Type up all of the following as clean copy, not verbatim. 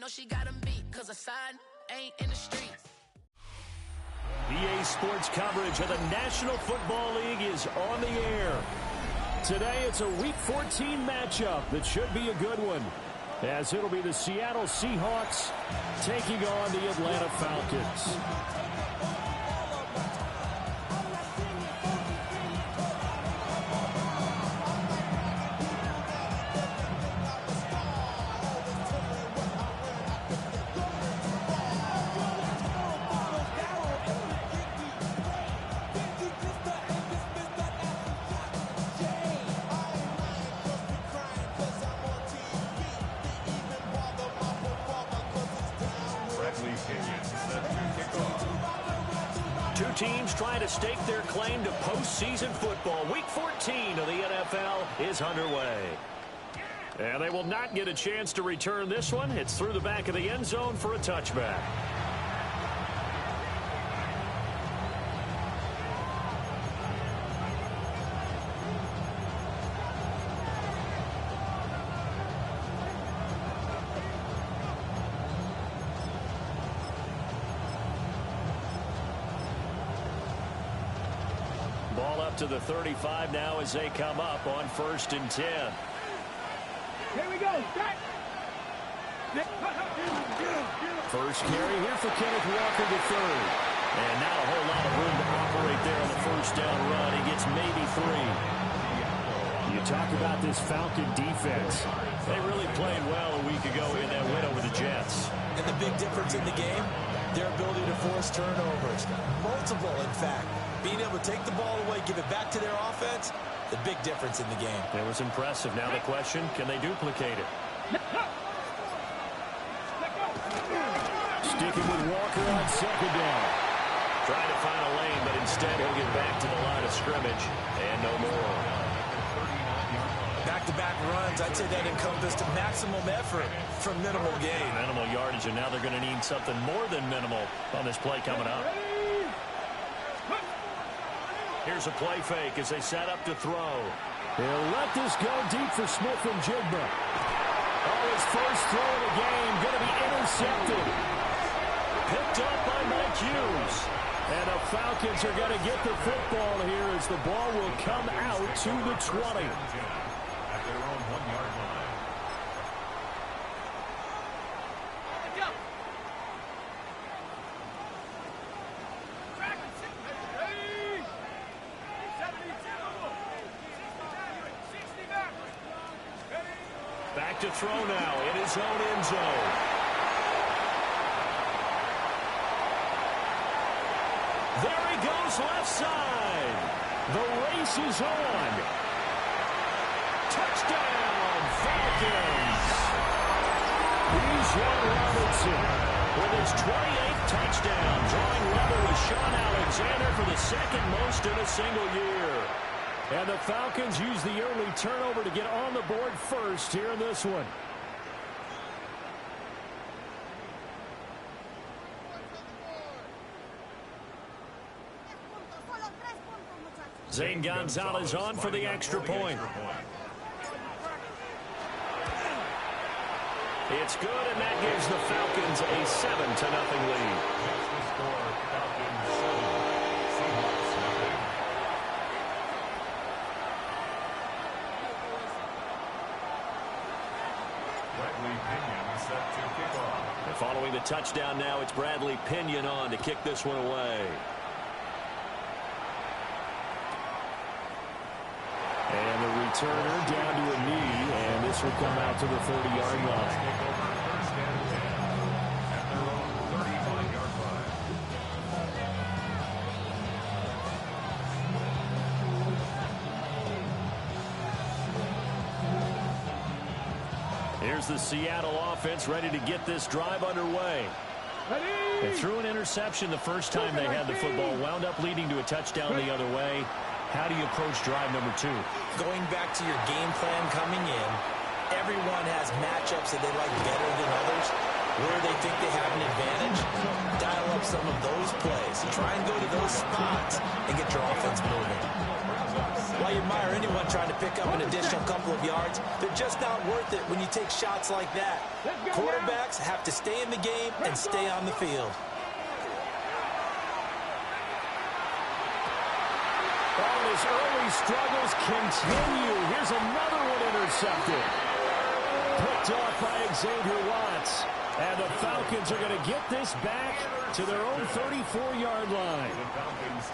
know she got him beat, cause a sign ain't in the streets. EA Sports coverage of the National Football League is on the air. Today it's a Week 14 matchup that should be a good one, as it'll be the Seattle Seahawks taking on the Atlanta Falcons. Two teams trying to stake their claim to postseason football. Week 14 of the NFL is underway. And they will not get a chance to return this one. It's through the back of the end zone for a touchback. Ball up to the 35 now as they come up on 1st and 10. Here we go. First carry here for Kenneth Walker III. And not a whole lot of room to operate there on the first down run. He gets maybe 3. You talk about this Falcon defense. They really played well a week ago in that win over the Jets. And the big difference in the game, their ability to force turnovers. Multiple, in fact. Being able to take the ball away, give it back to their offense, the big difference in the game. It was impressive. Now the question, can they duplicate it? Sticking with Walker on 2nd down. Trying to find a lane, but instead he'll get back to the line of scrimmage. And no more. Back-to-back runs, I'd say that encompassed maximum effort from minimal gain. Minimal yardage, and now they're going to need something more than minimal on this play coming up. Here's a play fake as they set up to throw. They'll let this go deep for Smith and Jigba. Oh, his first throw of the game going to be intercepted. Picked up by Mike Hughes. And the Falcons are going to get the football here as the ball will come out to the 20. At their own 1-yard line. Back to throw now in his own end zone. There he goes left side. The race is on. Touchdown, Falcons. Bijan Robinson with his 28th touchdown, drawing level with Sean Alexander for the 2nd most in a single year. And the Falcons use the early turnover to get on the board first here in this one. Zane Gonzalez on for the extra point. It's good, and that gives the Falcons a 7-0 lead. That's the score. Falcons 7, Seahawks nothing. Bradley Pinion set to kick off. And following the touchdown now, it's Bradley Pinion on to kick this one away. And the returner down to a knee, and this will come out to the 30-yard line. Take over 1st and 10 at their own 35-yard line. Here's the Seattle offense ready to get this drive underway. They threw an interception the first time they had the football, wound up leading to a touchdown the other way. How do you approach drive number 2? Going back to your game plan coming in, everyone has matchups that they like better than others. where they think they have an advantage, dial up some of those plays. Try and go to those spots and get your offense moving. While you admire anyone trying to pick up an additional couple of yards, they're just not worth it when you take shots like that. Quarterbacks have to stay in the game and stay on the field. Oh, his early struggles continue. Here's another one intercepted. Picked off by Xavier Watts. And the Falcons are going to get this back to their own 34-yard line.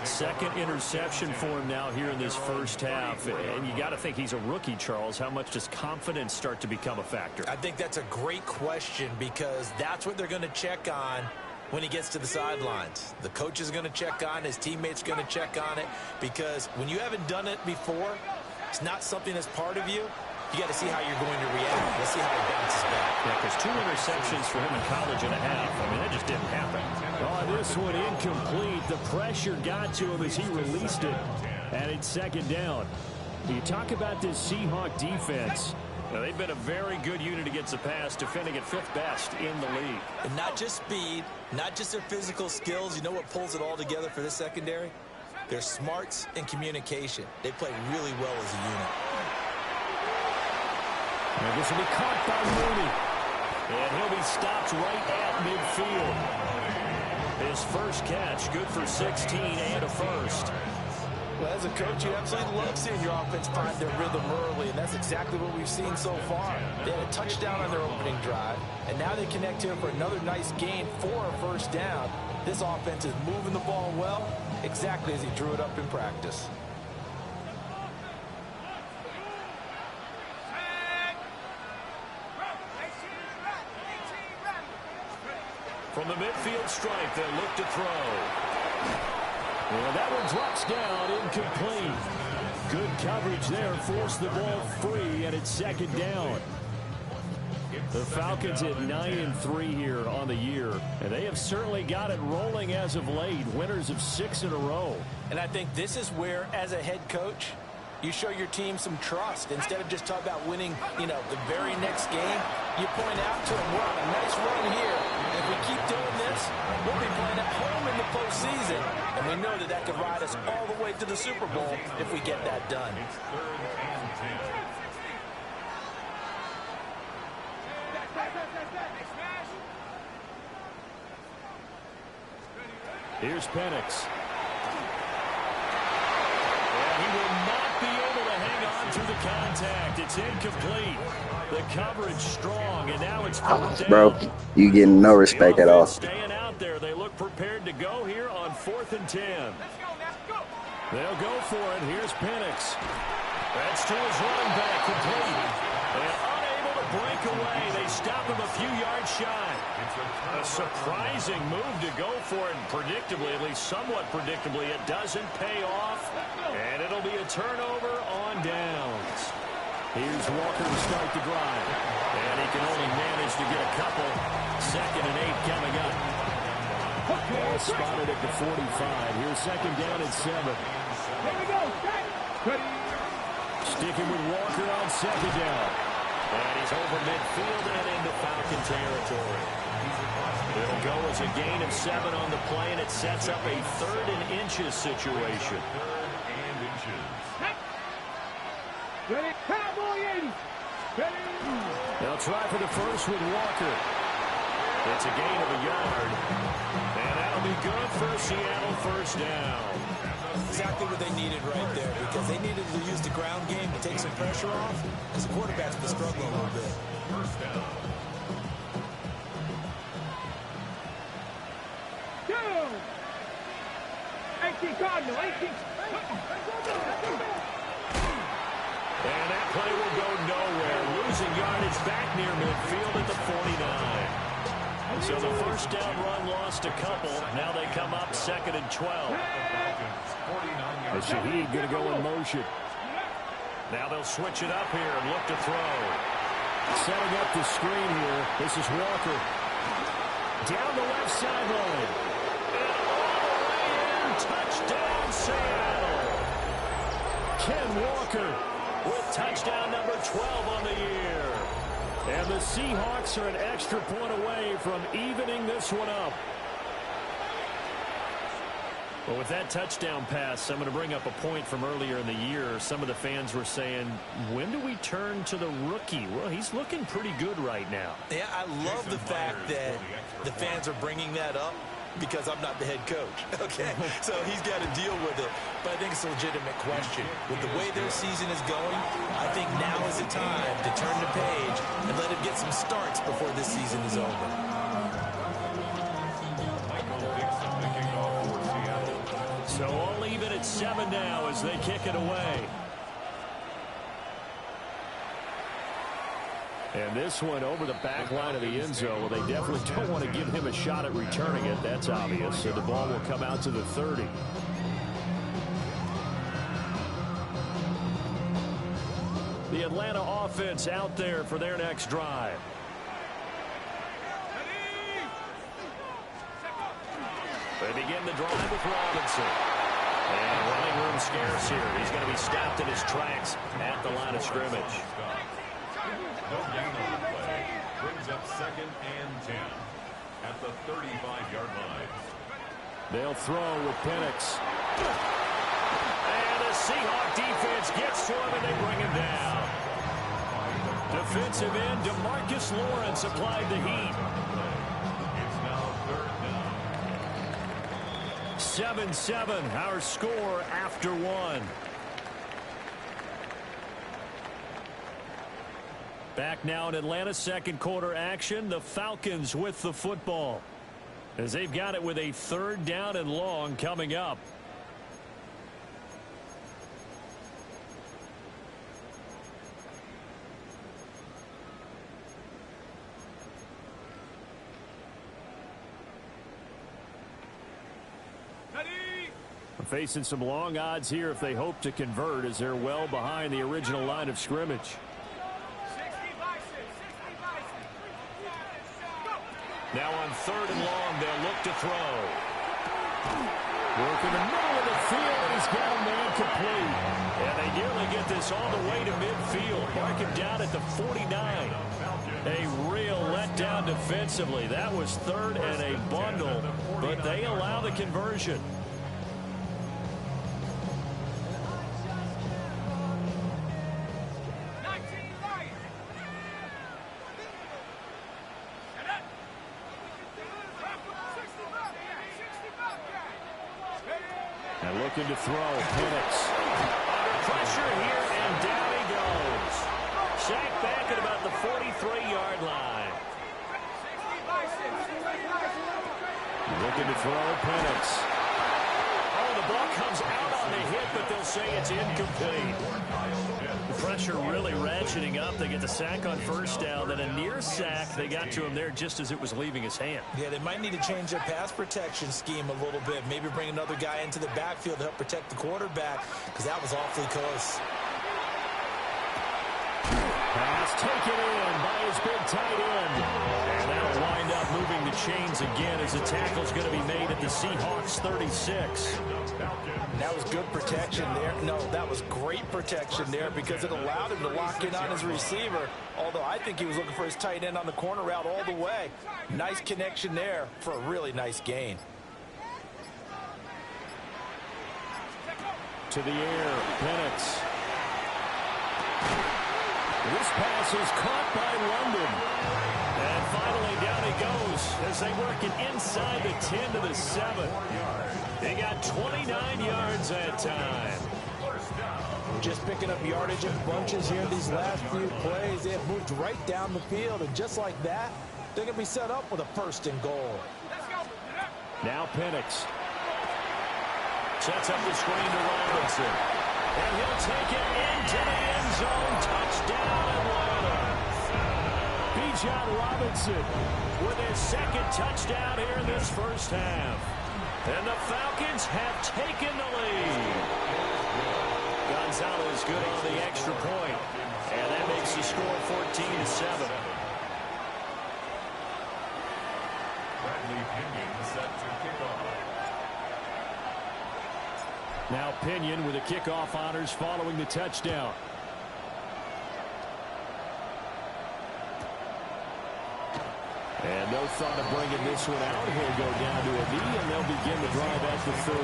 Second interception for him now here in this first half. And you got to think he's a rookie, Charles. How much does confidence start to become a factor? I think that's a great question because that's what they're going to check on when he gets to the sidelines. The coach is going to check on, his teammates are going to check on it, because when you haven't done it before, it's not something that's part of you. You got to see how you're going to react. Let's see how he bounces back. Yeah, because 2 interceptions for him in college and a half. I mean, that just didn't happen. Oh, this one incomplete. The pressure got to him as he released it. And it's second down. You talk about this Seahawk defense. Now, they've been a very good unit against the pass, defending at 5th best in the league. And not just speed, not just their physical skills. You know what pulls it all together for this secondary? Their smarts and communication. They play really well as a unit. And this will be caught by Mooney. And he'll be stopped right at midfield. His first catch, good for 16 and a first. Well, as a coach, you absolutely love seeing your offense find their rhythm early, and that's exactly what we've seen so far. They had a touchdown on their opening drive, and now they connect here for another nice gain for a first down. This offense is moving the ball well, exactly as he drew it up in practice. From the midfield stripe, they'll look to throw. And that one drops down, incomplete. Good coverage there, forced the ball free, and it's second down. The Falcons at 9-3 here on the year, and they have certainly got it rolling as of late. Winners of 6 in a row. And I think this is where, as a head coach, you show your team some trust. Instead of just talking about winning, the very next game, you point out to them, we're on a nice run here. If we keep doing this, we'll be playing at home in the postseason. And we know that that could ride us all the way to the Super Bowl if we get that done. Here's Penix. And he will not be able to hang on to the contact. It's incomplete. The coverage strong, and now it's fourth down. Bro, you getting no respect at all. Staying out there. They look prepared to go here on 4th and 10. They'll go for it. Here's Penix. That's to his running back, complete. And unable to break away. They stop him a few yards shy. A surprising move to go for it. Predictably, at least somewhat predictably, it doesn't pay off. And it'll be a turnover on downs. Here's Walker to start the drive. And he can only manage to get a couple. 2nd and 8 coming up. Ball spotted at the 45. Here's second down and 7. Here we go. Sticking with Walker on second down. And he's over midfield and into Falcon territory. It'll go as a gain of 7 on the play, and it sets up a 3rd and inches situation. Ready? Cowboy 80. Ready? They'll try for the first with Walker. It's a gain of a yard. And that'll be good for Seattle, first down. Exactly what they needed right there, because they needed to use the ground game to take some pressure off, because the quarterback's been struggling a little bit. First down. Go! 18 Cardinal, 18. And that play will go nowhere. Losing yardage back near midfield at the 49. So the first down run lost a couple. Now they come up 2nd and 12. And Shaheed going to go in motion. Now they'll switch it up here and look to throw. Setting up the screen here. This is Walker. Down the left sideline. And all the way in. Touchdown, Seattle. Ken Walker with touchdown number 12 on the year. And the Seahawks are an extra point away from evening this one up. Well, with that touchdown pass, I'm going to bring up a point from earlier in the year. Some of the fans were saying, when do we turn to the rookie? Well, he's looking pretty good right now. Yeah, I love the fact that the fans are bringing that up because I'm not the head coach, okay? So he's got to deal with it. But I think it's a legitimate question. With the way their season is going, I think now is the time to turn the page and let him get some starts before this season is over. So all even at 7 now as they kick it away. And this one over the back line of the end zone. Well, they definitely don't want to give him a shot at returning it. That's obvious. So the ball will come out to the 30. The Atlanta offense out there for their next drive. They begin the drive with Robinson. And running room scarce here. He's going to be stopped in his tracks at the line of scrimmage. No gain on the play. Brings up 2nd and 10 at the 35-yard line. They'll throw with Penix. And the Seahawk defense gets to him and they bring him down. Defensive end DeMarcus Lawrence applied the heat. It's now 3rd down. 7-7, our score after 1. Back now in Atlanta, second quarter action. The Falcons with the football as they've got it with a 3rd down and long coming up. Facing some long odds here if they hope to convert as they're well behind the original line of scrimmage. Now on 3rd and long, they'll look to throw. Work in the middle of the field. He's got a man complete. And they nearly get this all the way to midfield. Mark him down at the 49. A real letdown defensively. That was 3rd and a bundle, but they allow the conversion. And looking to throw, Penix. Under pressure here, and down he goes. Sacked back at about the 43-yard line. Looking to throw, Penix. Oh, the ball comes out on the hit, but they'll say it's incomplete. The pressure really ratcheting up. They get the sack on 1st down, then a near sack. They got to him there just as it was leaving his hand. Yeah, they might need to change their pass protection scheme a little bit. Maybe bring another guy into the backfield to help protect the quarterback because that was awfully close. Pass taken in by his big tight end. And that'll wind up moving the chains again as the tackle's going to be made at the Seahawks 36. That was good protection there. No, that was great protection there because it allowed him to lock in on his receiver. Although I think he was looking for his tight end on the corner route all the way. Nice connection there for a really nice gain. To the air, Penix. This pass is caught by London. And finally down he goes as they work it inside the 10 to the 7. They got 29 yards that time. Just picking up yardage in bunches here in these last few plays. They have moved right down the field, and just like that, they're going to be set up with a 1st and goal. Now Penix. Sets up the screen to Robinson. And he'll take it into the end zone. Touchdown, Atlanta. Bijan Robinson with his 2nd touchdown here in this 1st half. And the Falcons have taken the lead. Gonzalez good on the extra point. And that makes the score 14-7. Bradley Pinion set to kick off. Now Pinion with the kickoff honors following the touchdown. No thought of bringing this one out. He'll go down to a knee, and they'll begin the drive at the 30.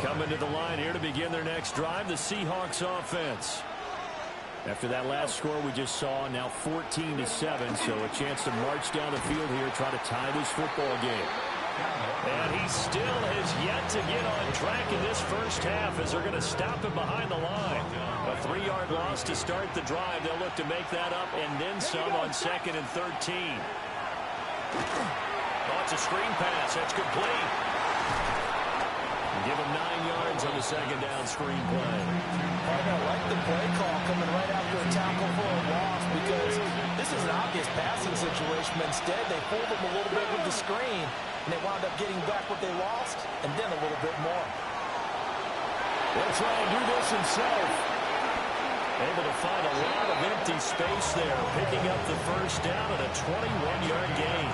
Coming to the line here to begin their next drive, the Seahawks offense. After that last score we just saw, now 14-7, so a chance to march down the field here, try to tie this football game. And he still has yet to get on track in this first half as they're going to stop him behind the line. A 3-yard loss to start the drive. They'll look to make that up and then some on 2nd and 13. Oh, it's a screen pass. That's complete. Give him 9 yards on the second down screen play. I like the play call coming right after a tackle for a loss because this is an obvious passing situation. But instead, they pulled him a little bit with the screen, and they wound up getting back what they lost and then a little bit more. They'll try and do this himself. Able to find a lot of empty space there, picking up the first down at a 21-yard gain.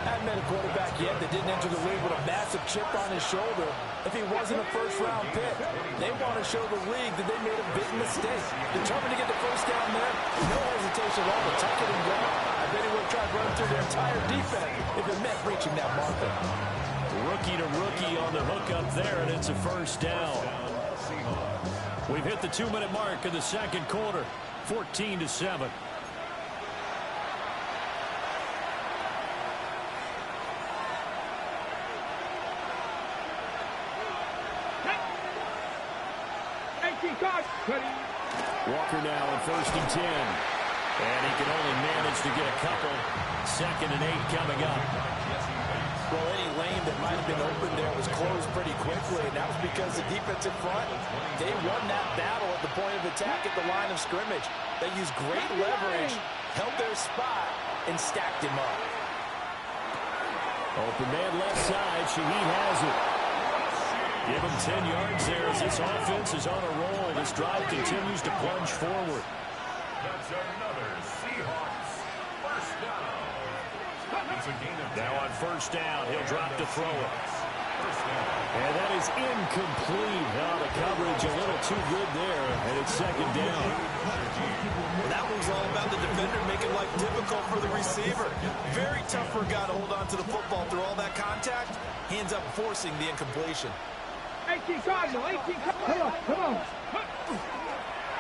Hadn't met a quarterback yet that didn't enter the league with a massive chip on his shoulder if he wasn't a first-round pick. They want to show the league that they made a big mistake. Determined to get the first down there, no hesitation at all to tuck it and go. I bet he would have tried running through the entire defense if it meant reaching that marker. Rookie to rookie on the hook up there, and it's a first down. We've hit the 2-minute mark in the second quarter, 14-7. Walker now on 1st and 10. And he can only manage to get a couple. 2nd and 8 coming up. Well, any lane that might have been open there was closed pretty quickly, and that was because the defensive front, they won that battle at the point of attack at the line of scrimmage. They used great leverage, held their spot, and stacked him up. Open man left side. Shaheed has it. Give him 10 yards there as this offense is on a roll. This drive continues to plunge forward. That's another Seahawks first down. It's a gain of 10. Now on first down, he'll drop to throw it. First down. And that is incomplete. Now the coverage a little too good there, and it's 2nd down. Well, that one's all about the defender making life difficult for the receiver. Very tough for a guy to hold on to the football through all that contact. He ends up forcing the incompletion. 18 Cardinal, 18 Cardinal. Come on.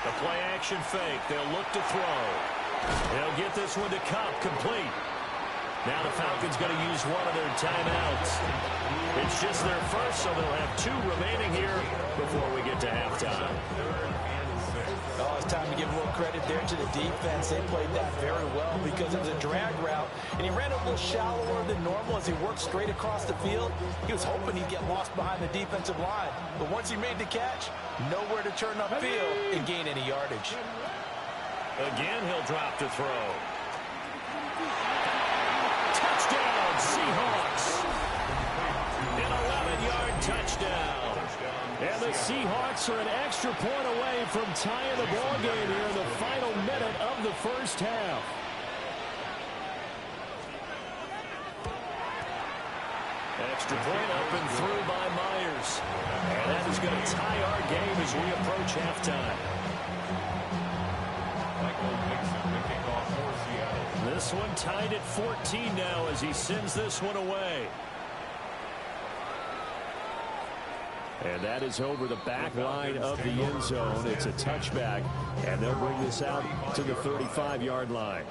The play action fake. They'll look to throw. They'll get this one to Cup, complete. Now the Falcons going to use one of their timeouts. It's just their first, so they'll have 2 remaining here before we get to halftime. Oh, it's time to give a little credit there to the defense. They played that very well because it was a drag route, and he ran a little shallower than normal as he worked straight across the field. He was hoping he'd get lost behind the defensive line, but once he made the catch, nowhere to turn upfield and gain any yardage. Again, he'll drop to throw. Touchdown, Seahawks! An 11-yard touchdown. And the Seahawks are an extra point away from tying the ball game here in the final minute of the first half. Extra point up and through by Myers. And that is going to tie our game as we approach halftime. This one tied at 14 now as he sends this one away. And that is over the back line of the end zone. It's a touchback, and they'll bring this out to the 35-yard line.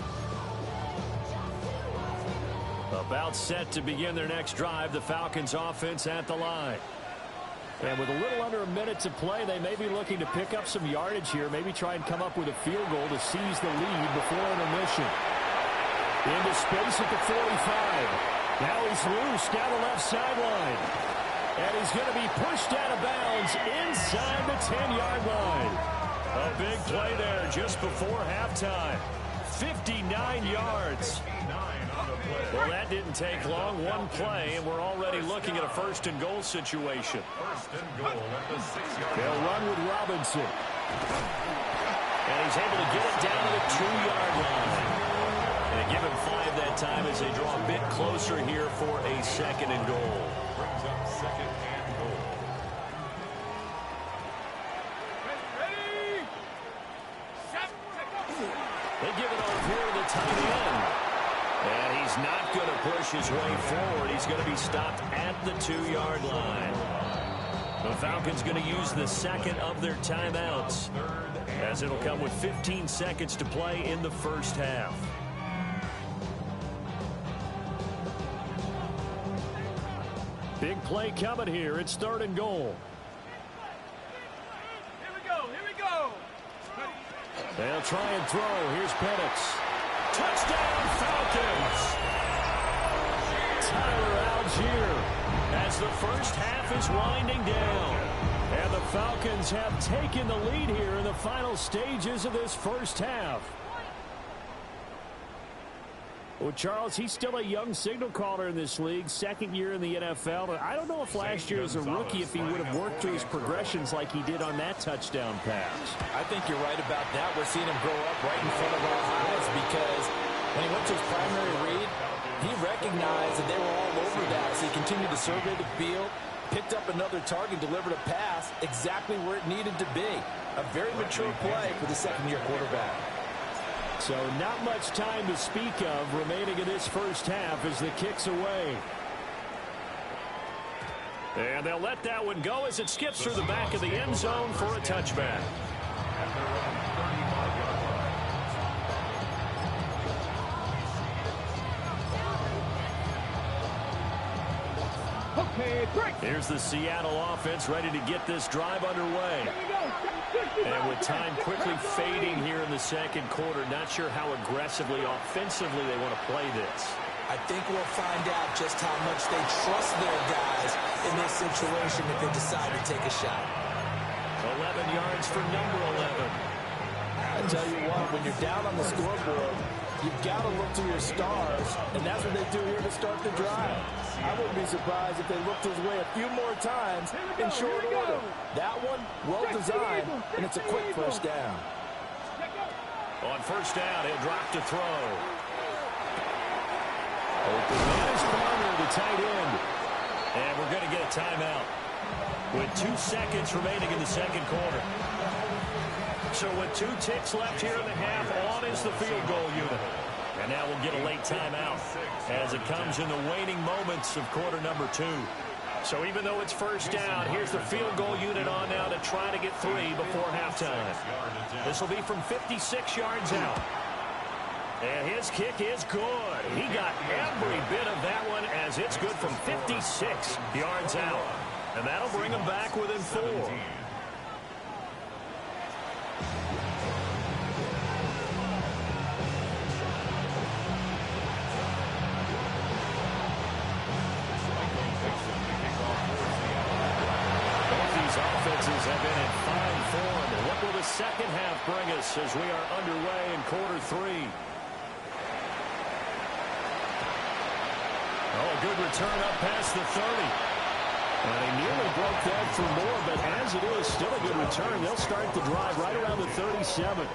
About set to begin their next drive, the Falcons offense at the line. And with a little under a minute to play, they may be looking to pick up some yardage here, maybe try and come up with a field goal to seize the lead before intermission. Into space at the 45. Now he's loose down the left sideline. And he's going to be pushed out of bounds inside the 10-yard line. A big play there just before halftime. 59 yards. Well, that didn't take long. One play, and we're already looking at a 1st and goal situation. 1st and goal at the 6-yard line. They'll run with Robinson. And he's able to get it down to the 2-yard line. And give him 5 that time as they draw a bit closer here for a 2nd and goal. Brings up 2nd and goal. They give He's not going to push his way forward. He's going to be stopped at the 2-yard line. The Falcons going to use the second of their timeouts, as it'll come with 15 seconds to play in the first half. Big play coming here. It's 3rd and goal. Here we go. They'll try and throw. Here's Penix. Touchdown, Falcons! Tyler Algier as the first half is winding down. And the Falcons have taken the lead here in the final stages of this first half. Well, Charles, he's still a young signal caller in this league, 2nd year in the NFL. I don't know if last year as a rookie, if he would have worked through his progressions like he did on that touchdown pass. I think you're right about that. We're seeing him grow up right in front of our eyes because when he went to his primary read, he recognized that they were all over that. So he continued to survey the field, picked up another target, delivered a pass exactly where it needed to be. A very mature play for the 2nd-year quarterback. So not much time to speak of remaining in this first half as the kick's away. And they'll let that one go as it skips through the back of the end zone for a touchback. Okay, break. Here's the Seattle offense ready to get this drive underway. And with time quickly fading here in the 2nd quarter, not sure how aggressively, offensively they want to play this. I think we'll find out just how much they trust their guys in this situation if they decide to take a shot. 11 yards for number 11. I tell you what, when you're down on the scoreboard, you've got to look to your stars, and that's what they do here to start the drive. I wouldn't be surprised if they looked his way a few more times in short order. That one, well designed, and it's a quick first down. On first down, he'll drop to throw. Open man is Palmer, the tight end. And we're going to get a timeout with 2 seconds remaining in the 2nd quarter. So with 2 ticks left here in the half, on is the field goal unit. And now we'll get a late timeout as it comes in the waning moments of quarter number 2. So even though it's first down, here's the field goal unit on now to try to get 3 before halftime. This will be from 56 yards out. And his kick is good. He got every bit of that one as it's good from 56 yards out. And that'll bring him back within 4. Offenses have been in fine form. And what will the second half bring us as we are underway in quarter 3? Oh, a good return up past the 30. And he nearly broke that for more, but as it is, still a good return. They'll start the drive right around the 37.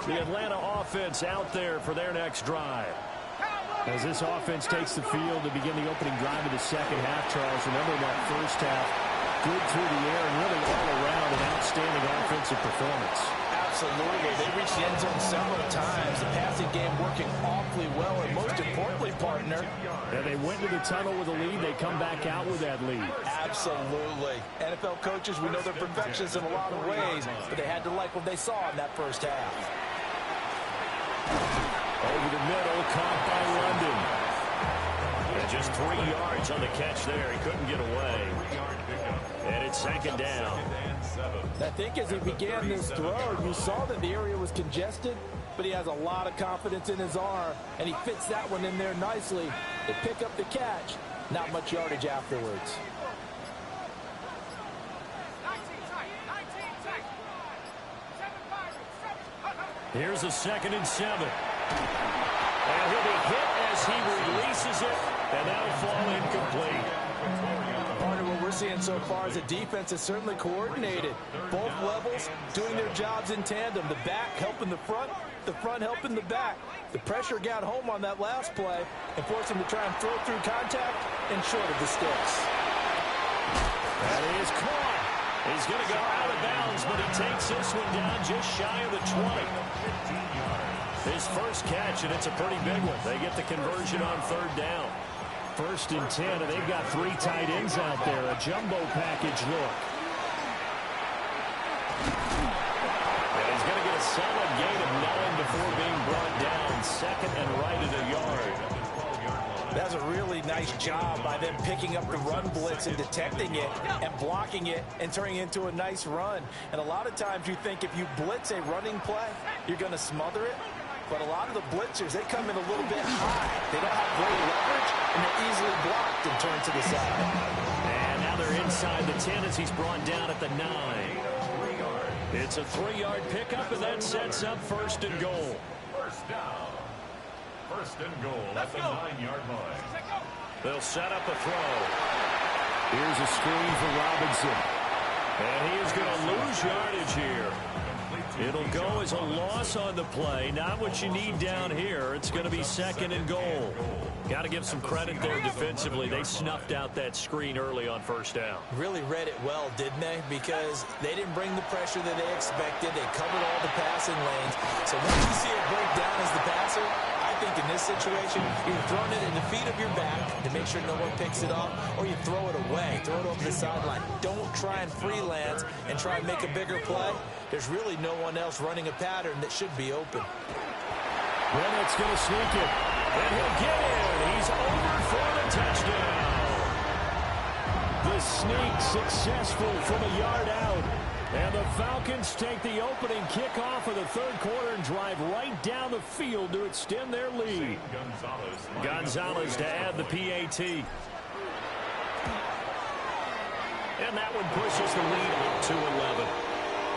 The Atlanta offense out there for their next drive. As this offense takes the field to begin the opening drive of the second half, Charles, remember that first half, good through the air and really all around an outstanding offensive performance. Absolutely. They reached the end zone several times. The passing game working awfully well, and most importantly, partner. And they went to the tunnel with a lead. They come back out with that lead. Absolutely. NFL coaches, we know they're perfectionists in a lot of ways, but they had to like what they saw in that first half. Over the middle, caught by London. And just 3 yards on the catch there. He couldn't get away. And it's 2nd down. I think as he began this throw, you saw that the area was congested, but he has a lot of confidence in his arm, and he fits that one in there nicely. They pick up the catch. Not much yardage afterwards. Here's a 2nd and 7. And he'll be hit as he releases it, and that'll fall incomplete. Partner, what we're seeing so far is the defense is certainly coordinated. Both levels doing their jobs in tandem. The back helping the front, the front helping the back. The pressure got home on that last play and forced him to try and throw through contact and short of the sticks. That is caught. He's going to go out of bounds, but he takes this one down just shy of the 20. His first catch, and it's a pretty big one. They get the conversion on third down. 1st and 10, and they've got 3 tight ends out there. A jumbo package look. And he's going to get a solid gain of 9 before being brought down. 2nd and right at a yard. That's a really nice job by them picking up the run blitz and detecting it and blocking it and turning it into a nice run. And a lot of times you think if you blitz a running play, you're going to smother it. But a lot of the blitzers, they come in a little bit high. They don't have great leverage, and they're easily blocked and turned to the side. And now they're inside the 10 as he's brought down at the 9. It's a 3-yard pickup, and that sets up 1st and goal. First down. 1st and goal at the 9-yard line. They'll set up a throw. Here's a screen for Robinson. And he is going to lose yardage here. It'll go as a loss on the play. Not what you need down here. It's going to be 2nd and goal. Got to give some credit there defensively. They snuffed out that screen early on 1st down. Really read it well, didn't they? Because they didn't bring the pressure that they expected. They covered all the passing lanes. So once you see it break down as the passer, I think in this situation, you're throwing it in the feet of your back to make sure no one picks it up, or you throw it away, throw it over the sideline. Don't try and freelance and try and make a bigger play. There's really no one else running a pattern that should be open. Bennett's going to sneak it, and he'll get in. He's over for the touchdown. The sneak successful from a yard out. And the Falcons take the opening kickoff of the 3rd quarter and drive right down the field to extend their lead. Gonzalez to add the PAT. And that one pushes the lead up to 11.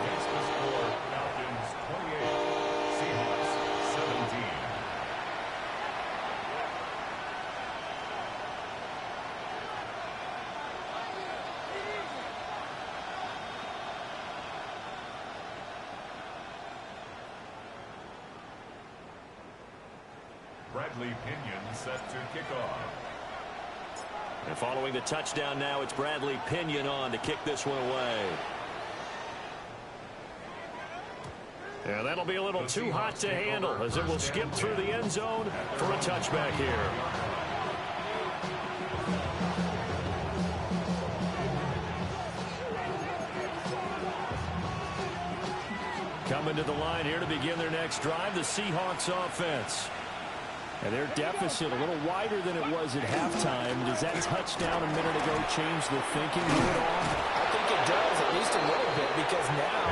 Next to score, Falcons 28, Seahawks 17. Bradley Pinion set to kick off. And following the touchdown now, it's Bradley Pinion on to kick this one away. And that'll be a little too hot to handle as it will skip through the end zone for a touchback here. Coming to the line here to begin their next drive, the Seahawks offense. And their deficit a little wider than it was at halftime. Does that touchdown a minute ago change the thinking here at all? I think it does, at least a little bit, because now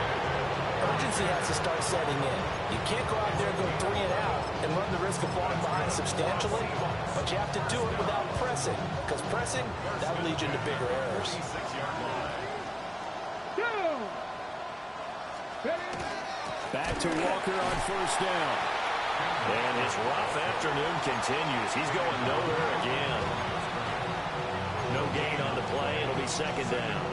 urgency has to start setting in. You can't go out there and go 3 and out and run the risk of falling behind substantially, but you have to do it without pressing, because pressing, that'll lead you into bigger errors. Back to Walker on 1st down. And his rough afternoon continues. He's going nowhere again. No gain on the play. It'll be 2nd down.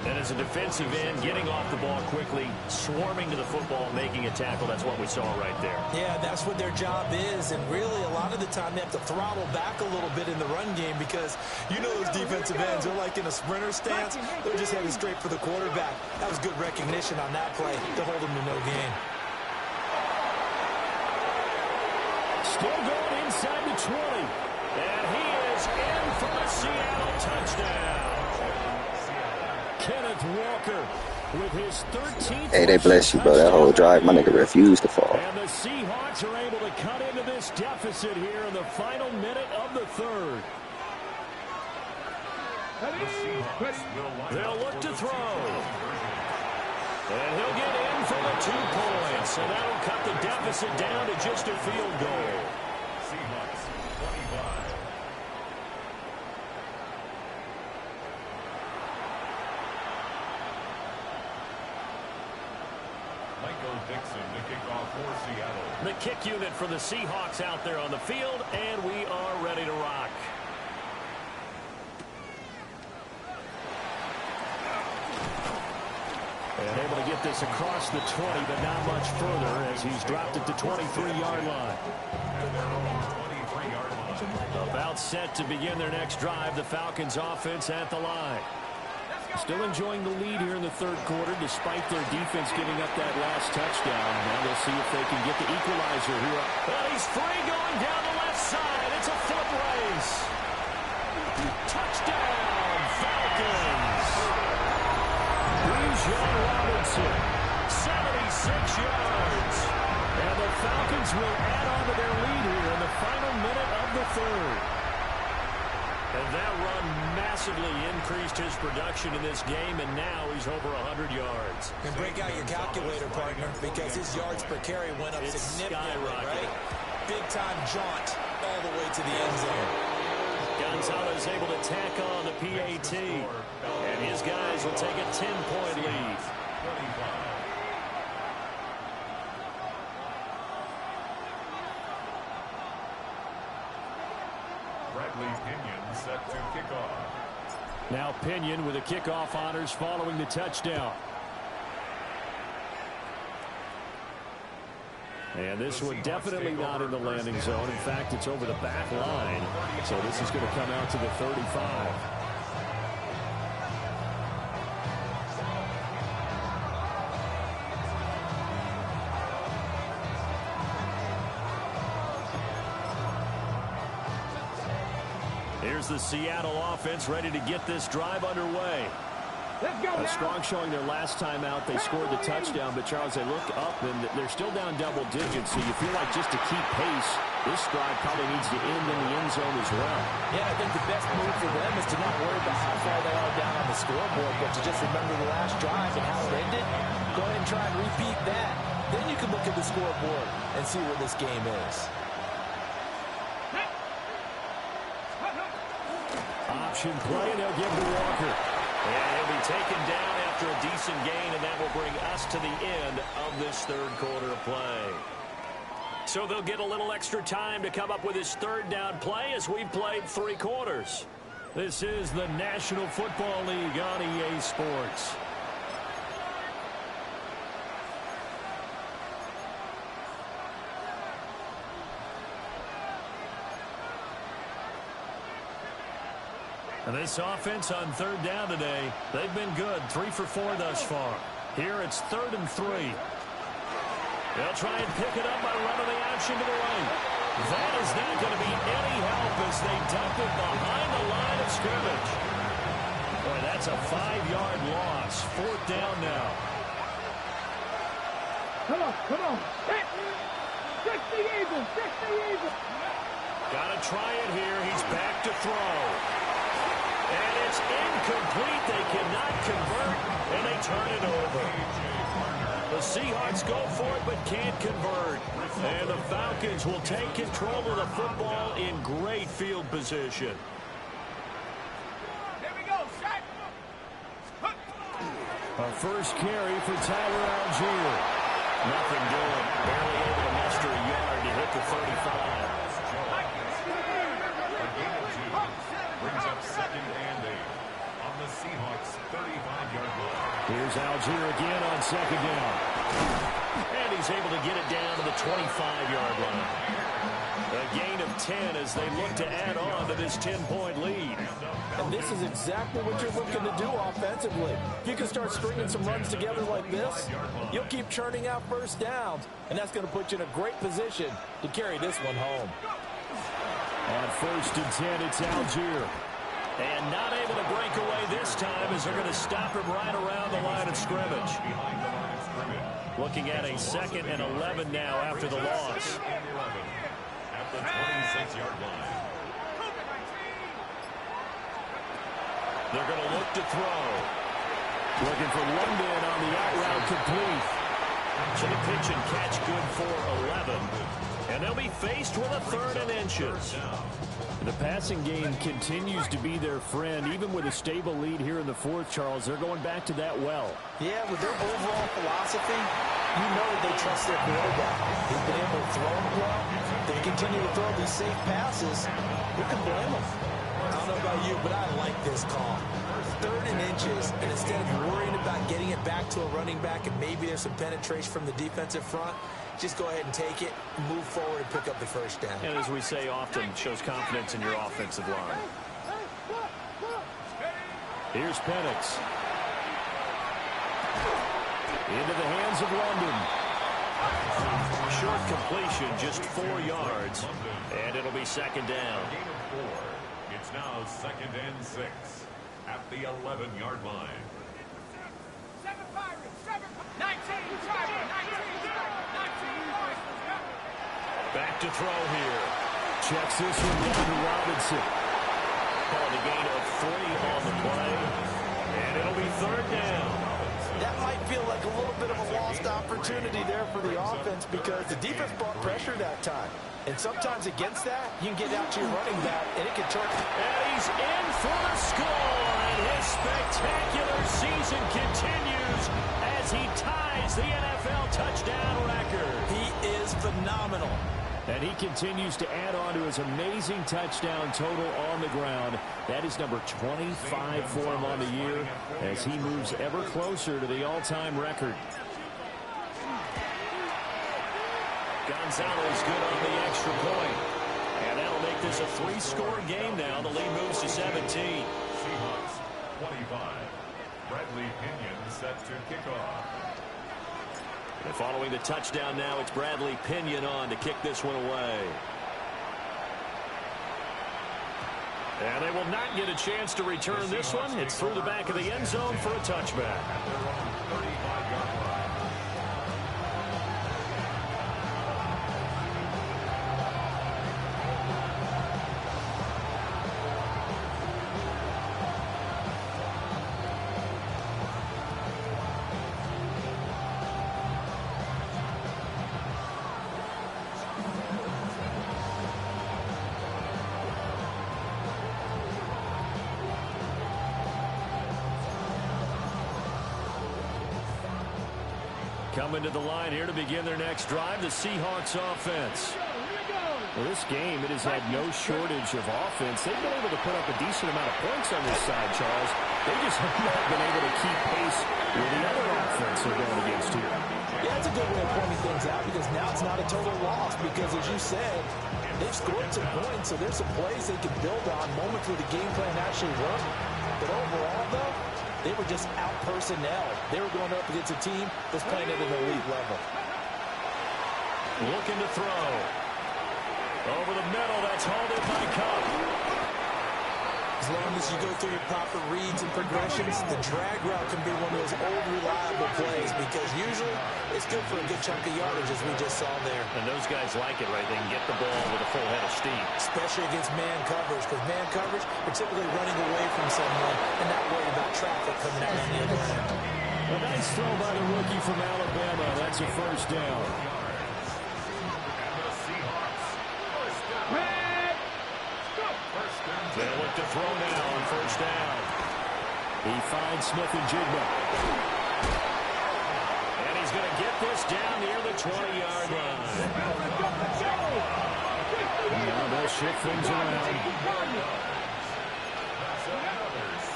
And as a defensive end, getting off the ball quickly, swarming to the football, making a tackle, that's what we saw right there. Yeah, that's what their job is, and really a lot of the time they have to throttle back a little bit in the run game because you know those defensive ends, they're like in a sprinter stance. They're just heading straight for the quarterback. That was good recognition on that play to hold them to no gain. Still going inside the 20. And he is in for the Seattle touchdown. Kenneth Walker with his 13th. Hey, they bless you, bro. That whole drive, my nigga refused to fall. And the Seahawks are able to cut into this deficit here in the final minute of the 3rd. They'll look to throw. And he'll get in for the 2 points. And that'll cut the deficit down to just a field goal. Seahawks 25. Michael Dixon to kick off for Seattle. The kick unit for the Seahawks out there on the field, and we are ready to rock. And able to get this across the 20, but not much further as he's dropped it to 23-yard line. About set to begin their next drive. The Falcons offense at the line. Still enjoying the lead here in the third quarter despite their defense giving up that last touchdown. Now they'll see if they can get the equalizer here. And he's free going down the left side. It's a foot race. Touchdown, Falcons. Bijan Robinson, 76 yards. And the Falcons will add on to their lead here in the final minute of the third. And that run massively increased his production in this game, and now he's over 100 yards. And break out your calculator, partner, because his yards per carry went up significantly, right? Big-time jaunt all the way to the end zone. Gonzalez able to tack on the PAT, and his guys will take a 10-point lead. Pinion set to kick off. Now Pinion with the kickoff honors following the touchdown. And this one definitely not in the landing zone. In fact, it's over the back line. So this is going to come out to the 35. Here's the Seattle offense ready to get this drive underway. A strong showing their last time out. They scored the touchdown, but Charles, they look up and they're still down double digits. So you feel like just to keep pace, this drive probably needs to end in the end zone as well. Yeah, I think the best move for them is to not worry about how far they are down on the scoreboard, but to just remember the last drive and how it ended. Go ahead and try and repeat that. Then you can look at the scoreboard and see where this game is. Option play, and they'll give to Walker. And he'll be taken down after a decent gain, and that will bring us to the end of this third quarter of play. So they'll get a little extra time to come up with his third down play as we've played 3 quarters. This is the National Football League on EA Sports. And this offense on third down today, they've been good. 3 for 4 thus far. Here it's 3rd and 3. They'll try and pick it up by running the option to the right. That is not going to be any help as they dump it behind the line of scrimmage. Boy, that's a 5-yard loss. 4th down now. Come on. Hit. 60 Eagles. Got to try it here. He's back to throw. And it's incomplete. They cannot convert, and they turn it over. The Seahawks go for it, but can't convert. And the Falcons will take control of the football in great field position. Here we go, shot. A first carry for Tyler Algier. Nothing doing. Barely able to muster a yard to hit the 35. Brings up 2nd and 8 on the Seahawks 35-yard line. Here's Algier again on 2nd down. And he's able to get it down to the 25-yard line. A gain of 10 as they look to add on to this 10-point lead. And this is exactly what you're looking to do offensively. If you can start stringing some runs together like this, you'll keep churning out first downs, and that's going to put you in a great position to carry this one home. On 1st and 10, it's Algier. And not able to break away this time as they're going to stop him right around the line of scrimmage. Looking at a 2nd and 11 now after the loss. At the 26-yard line. They're going to look to throw. Looking for London on the out route complete. So the pitch and catch good for 11. And they'll be faced with a 3rd and inches. The passing game continues to be their friend. Even with a stable lead here in the 4th, Charles, they're going back to that well. Yeah, with their overall philosophy, you know that they trust their quarterback. They've been able to throw him well. They continue to throw these safe passes. Who can blame them? I don't know about you, but I like this call. 3rd and inches, and instead of worrying about getting it back to a running back and maybe there's some penetration from the defensive front, just go ahead and take it, move forward, and pick up the 1st down. And as we say often, shows confidence in your offensive line. Here's Penix. Into the hands of London. Short completion, just 4 yards. And it'll be 2nd down. Gain of 4. It's now 2nd and 6 at the 11-yard line. 7 Pirates, 19, 19. Back to throw here. Checks this one down to Robinson. Called a gain of 3 on the play. And it'll be 3rd down. That might feel like a little bit of a lost opportunity there for the offense because the defense brought pressure that time. And sometimes against that, you can get out to your running back, and it can turn. And he's in for the score, and his spectacular season continues as he ties the NFL touchdown record. He is phenomenal. And he continues to add on to his amazing touchdown total on the ground. That is number 25 for him on the year as he moves ever closer to the all-time record. Gonzalez good on the extra point. And that'll make this a 3-score game now. The lead moves to 17. Seahawks 25. Bradley Pinion set to kick off. And following the touchdown now, it's Bradley Pinion on to kick this one away. And they will not get a chance to return this one. It's through the back of the end zone for a touchback. At their own 35-yard line. Coming to the line here to begin their next drive, the Seahawks offense. Well, this game, it has had no shortage of offense. They've been able to put up a decent amount of points on this side, Charles. They just have not been able to keep pace with the other offense they're going against here. Yeah, that's a good way of pointing things out because now it's not a total loss because, as you said, they've scored some points, so there's some plays they can build on, moments where the game plan actually worked. But overall, though, they were just out personnel. They were going up against a team that's playing at an elite level. Looking to throw. Over the middle, that's hauled in by Cup. As long as you go through your proper reads and progressions, the drag route can be one of those old reliable plays because usually it's good for a good chunk of yardage as we just saw there. And those guys like it, right? They can get the ball with a full head of steam. Especially against man coverage because man coverage, we're typically running away from someone and not worried about traffic coming out on the other end. A nice throw by the rookie from Alabama. That's a 1st down. They'll look to throw now on 1st down. He finds Smith and Jigba. And he's going to get this down near the 20-yard line. Now they'll shift things around.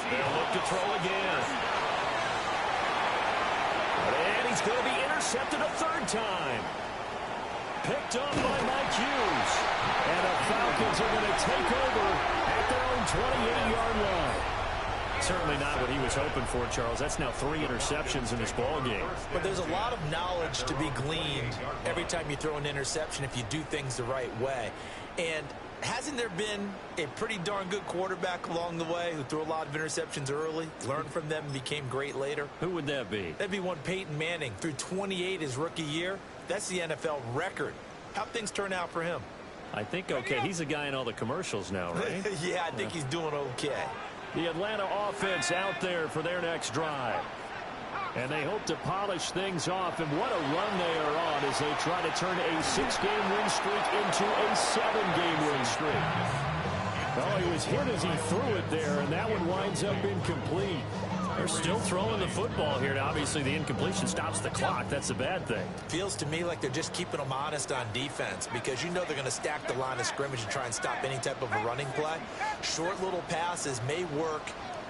They'll look to throw again. And he's going to be intercepted a 3rd time. Picked up by Mike Hughes. And the Falcons are going to take over at their own 28-yard line. Certainly not what he was hoping for, Charles. That's now 3 interceptions in this ball game. But there's a lot of knowledge to be gleaned every time you throw an interception if you do things the right way. And hasn't there been a pretty darn good quarterback along the way who threw a lot of interceptions early, learned from them, and became great later? Who would that be? That'd be one Peyton Manning. Threw 28 his rookie year. That's the NFL record. How'd things turn out for him? I think okay. He's a guy in all the commercials now, right? Yeah, I think he's doing okay. The Atlanta offense out there for their next drive. And they hope to polish things off. And what a run they are on as they try to turn a 6-game win streak into a 7-game win streak. Oh, he was hit as he threw it there, and that one winds up incomplete. They're still throwing the football here. Now, obviously, the incompletion stops the clock. That's a bad thing. Feels to me like they're just keeping them honest on defense because you know they're going to stack the line of scrimmage and try and stop any type of a running play. Short little passes may work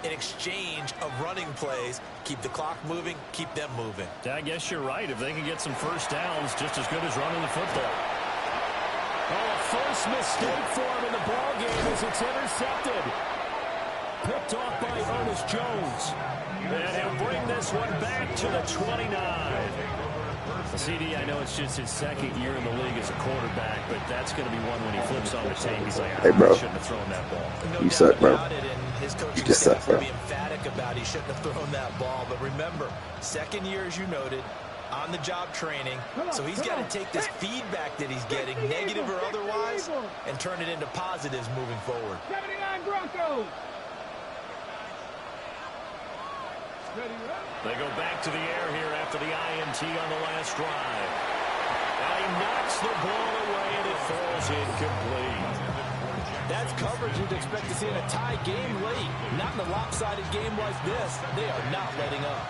an exchange of running plays. Keep the clock moving, keep them moving. I guess you're right. If they can get some first downs, just as good as running the football. Oh, a first mistake for him in the ballgame as it's intercepted. Picked off by Ernest Jones. And he'll bring this one back to the 29. CD, I know it's just his second year in the league as a quarterback, but that's going to be one when he flips on the tape. He's like, hey, bro. I shouldn't have thrown that ball. No You suck, bro. His coach You just suck, bro. be emphatic about he shouldn't have thrown that ball. But remember, second year, as you noted, on-the-job training. So he's got to take this feedback that he's getting, negative or otherwise, and turn it into positives moving forward. 79 Broncos. They go back to the air here after the INT on the last drive. And he knocks the ball away, and it falls incomplete. That's coverage you'd expect to see in a tie game late. Not in a lopsided game like this. They are not letting up.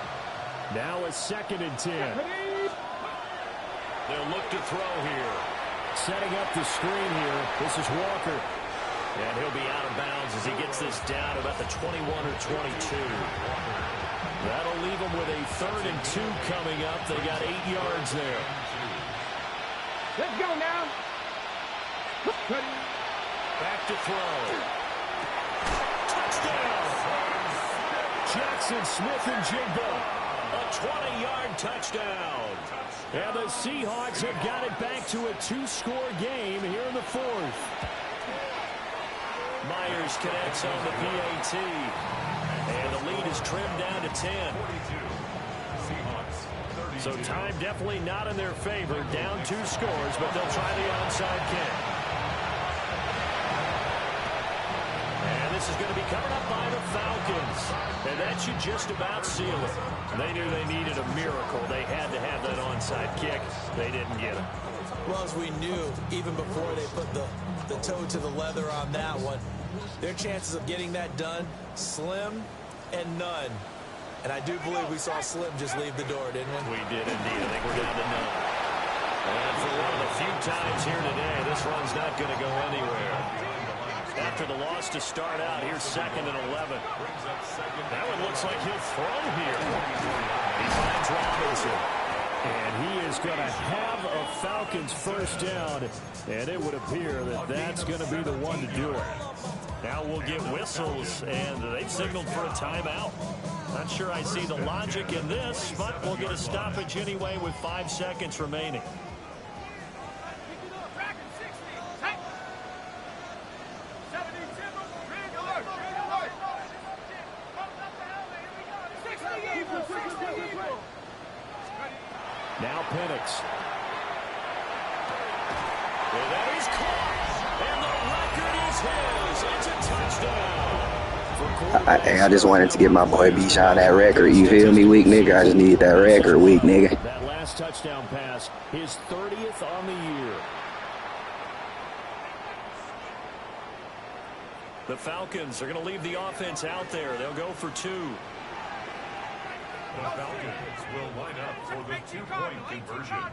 Now a 2nd and 10. They'll look to throw here. Setting up the screen here. This is Walker. And he'll be out of bounds as he gets this down about the 21 or 22. That'll leave them with a 3rd and 2 coming up. They got 8 yards there. Let's go now. Back to throw. Touchdown! Jackson Smith-Njigba. A 20-yard touchdown. And the Seahawks have got it back to a 2-score game here in the 4th. Myers connects on the PAT. And the lead is trimmed down to 10. So time definitely not in their favor. Down 2 scores, but they'll try the onside kick. And this is going to be covered up by the Falcons. And that should just about seal it. They knew they needed a miracle. They had to have that onside kick. They didn't get it. Well, as we knew, even before they put the toe to the leather on that one, their chances of getting that done, slim and none. And I do believe we saw Slim just leave the door, didn't we? We did indeed. I think we're down to none. And for one of the few times here today, this run's not going to go anywhere. After the loss to start out, here's 2nd and 11. That one looks like he'll throw here. He finds Robinson. And he is going to have a Falcons first down, and it would appear that that's going to be the one to do it. Now we'll get whistles, and they've signaled for a timeout. Not sure I see the logic in this, but we'll get a stoppage anyway with 5 seconds remaining. Now Penix. And that is caught. And the record is his. It's a touchdown. I just wanted to get my boy Bijan that record. You feel me, weak nigga? I just need that record, weak nigga. That last touchdown pass, his 30th on the year. The Falcons are going to leave the offense out there. They'll go for 2. The Falcons will line up for the 2-point conversion.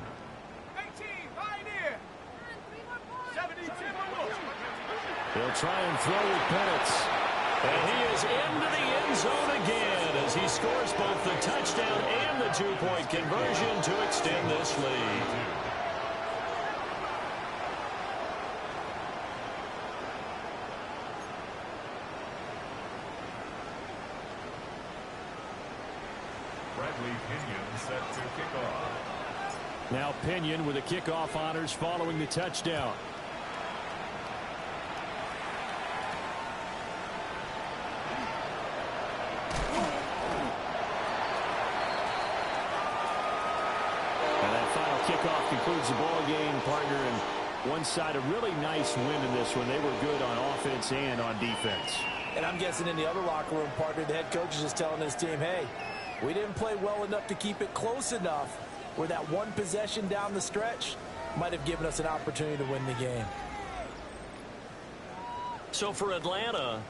18, Pioneer. 72. They'll try and throw with Penix. And he is into the end zone again as he scores both the touchdown and the 2-point conversion to extend this lead. Set to kick off. Now Pinion with the kickoff honors following the touchdown. And that final kickoff concludes the ball game, partner. And one side a really nice win in this one. They were good on offense and on defense. And I'm guessing in the other locker room, partner, the head coach is just telling his team, hey, we didn't play well enough to keep it close enough where that one possession down the stretch might have given us an opportunity to win the game. So for Atlanta,